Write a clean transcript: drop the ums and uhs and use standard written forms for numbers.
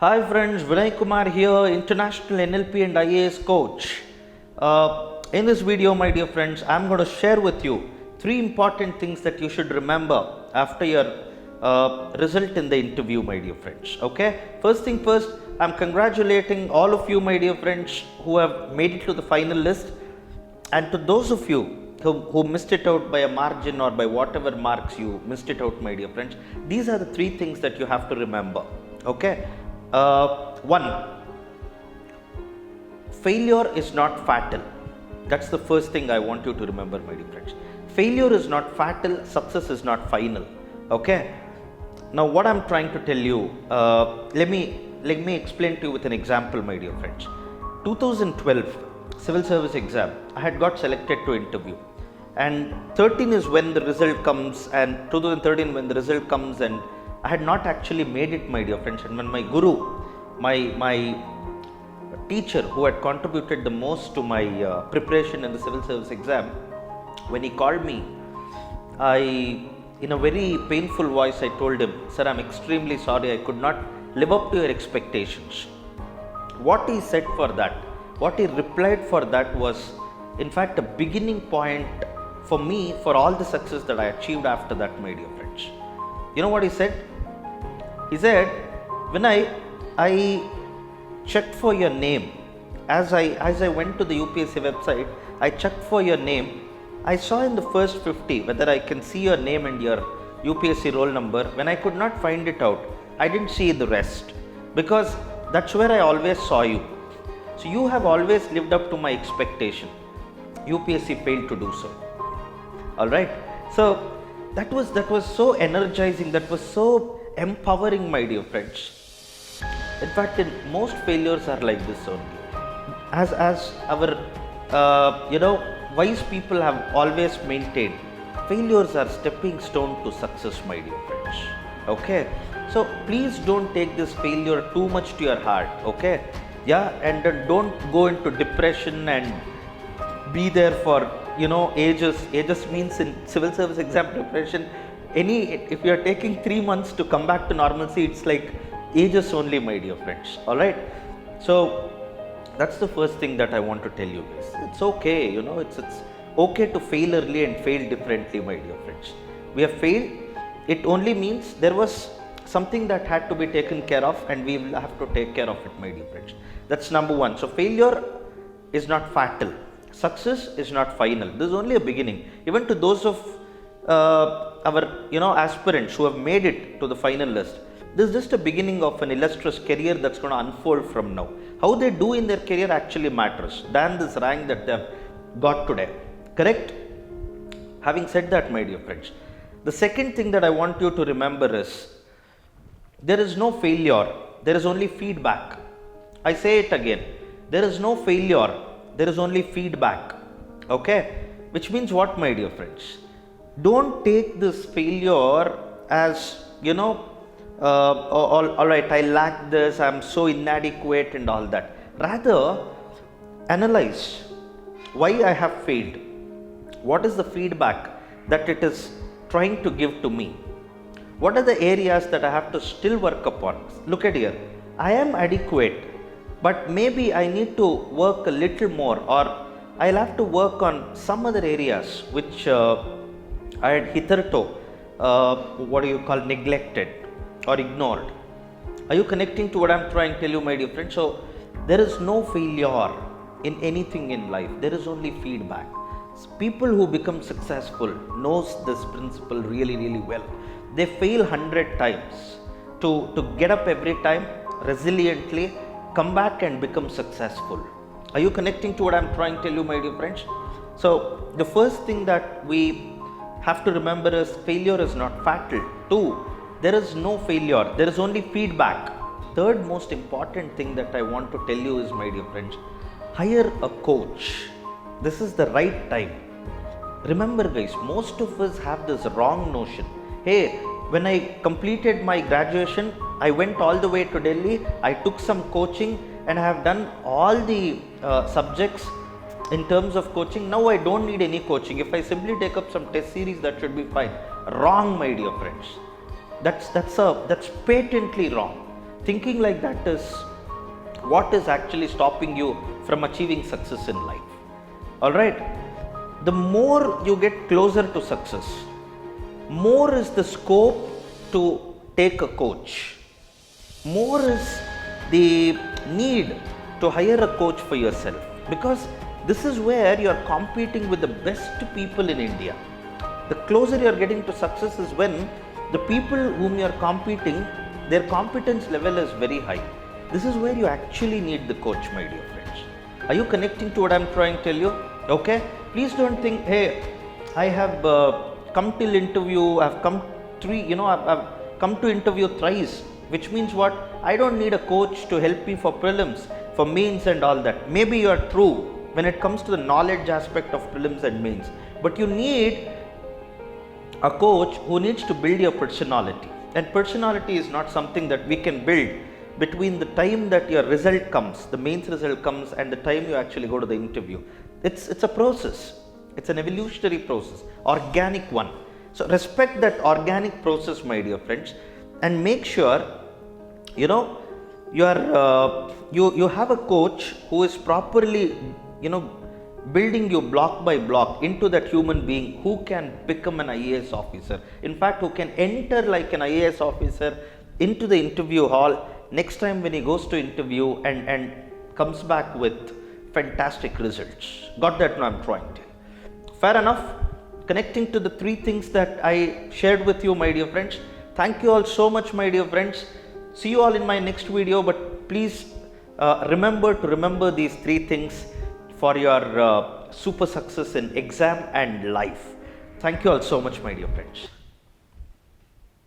Hi friends, Vinay Kumar here, International NLP and IAS Coach. In this video, my dear friends, I'm going to share with you 3 important things that you should remember after your result in the interview, my dear friends. Okay, first thing first, I'm congratulating all of you, my dear friends, who have made it to the final list, and to those of you who missed it out by a margin or by whatever marks you missed it out, my dear friends. These are the 3 things that you have to remember. Okay. One, failure is not fatal. That's the first thing I want you to remember, my dear friends. Failure is not fatal, success is not final. Okay. Now, what I'm trying to tell you, let me explain to you with an example, my dear friends. 2012 Civil Service Exam, I had got selected to interview, and 13 is when the result comes, and 2013 when the result comes, and I had not actually made it, my dear friends. And when my guru, my teacher who had contributed the most to my preparation in the civil service exam, when he called me, in a very painful voice, I told him, "Sir, I'm extremely sorry, I could not live up to your expectations." What he said for that, what he replied for that was, in fact, a beginning point for me for all the success that I achieved after that, my dear friends. You know what he said? He said, "Vinay, I checked for your name. As I went to the UPSC website, I checked for your name. I saw in the first 50 whether I can see your name and your UPSC roll number. When I could not find it out, I didn't see the rest, because that's where I always saw you. So you have always lived up to my expectation. UPSC failed to do so." All right. So that was so energizing. That was so empowering, my dear friends. In fact, most failures are like this only. As our wise people have always maintained, failures are stepping stone to success, my dear friends. Okay, so please don't take this failure too much to your heart. Okay, yeah, and don't go into depression and be there for ages. Ages means in civil service exam preparation, if you are taking 3 months to come back to normalcy, it's like ages only, my dear friends. All right, so that's the first thing that I want to tell you guys. It's okay, it's okay to fail early and fail differently, my dear friends. We have failed, it only means there was something that had to be taken care of, and we will have to take care of it, my dear friends. That's number one. So failure is not fatal, success is not final. This is only a beginning. Even to those of our aspirants who have made it to the final list, this is just a beginning of an illustrious career that's going to unfold from now. How they do in their career actually matters than this rank that they have got today. Correct? Having said that, my dear friends, the second thing that I want you to remember is, there is no failure, there is only feedback. I say it again, there is no failure, there is only feedback. Okay, which means what, my dear friends? Don't take this failure as all right, I lack this, I'm so inadequate and all that. Rather, analyze why I have failed. What is the feedback that it is trying to give to me? What are the areas that I have to still work upon? Look at here, I am adequate, but maybe I need to work a little more, or I'll have to work on some other areas which I had hitherto neglected or ignored. Are you connecting to what I'm trying to tell you, my dear friends? So there is no failure in anything in life, there is only feedback. People who become successful knows this principle really, really well. They fail 100 times to get up every time resiliently, come back and become successful. Are you connecting to what I'm trying to tell you, my dear friends? So the first thing that we have to remember is, failure is not fatal. 2, there is no failure, there is only feedback. Third most important thing that I want to tell you is, my dear friends, hire a coach. This is the right time. Remember guys, most of us have this wrong notion. Hey, when I completed my graduation, I went all the way to Delhi, I took some coaching, and I have done all the subjects in terms of coaching. Now I don't need any coaching. If I simply take up some test series, that should be fine. Wrong, my dear friends. That's patently wrong. Thinking like that is what is actually stopping you from achieving success in life. All right. The more you get closer to success, more is the scope to take a coach. More is the need to hire a coach for yourself, because this is where you are competing with the best people in India. The closer you are getting to success is when the people whom you are competing, their competence level is very high. This is where you actually need the coach, my dear friends. Are you connecting to what I'm trying to tell you? Okay. Please don't think, hey, I have come till interview, I've come I've come to interview thrice, which means what? I don't need a coach to help me for prelims, for mains and all that. Maybe you are true when it comes to the knowledge aspect of prelims and mains, but you need a coach who needs to build your personality. And personality is not something that we can build between the time that your result comes, the mains result comes, and the time you actually go to the interview. It's a process. It's an evolutionary process, organic one. So respect that organic process, my dear friends, and make sure you have a coach who is properly building you block by block into that human being who can become an IAS officer. In fact, who can enter like an IAS officer into the interview hall next time when he goes to interview and comes back with fantastic results. Got that? No, I'm trying to. Fair enough. Connecting to the three things that I shared with you, my dear friends. Thank you all so much, my dear friends. See you all in my next video, but please remember these three things for your super success in exam and life. Thank you all so much, my dear friends.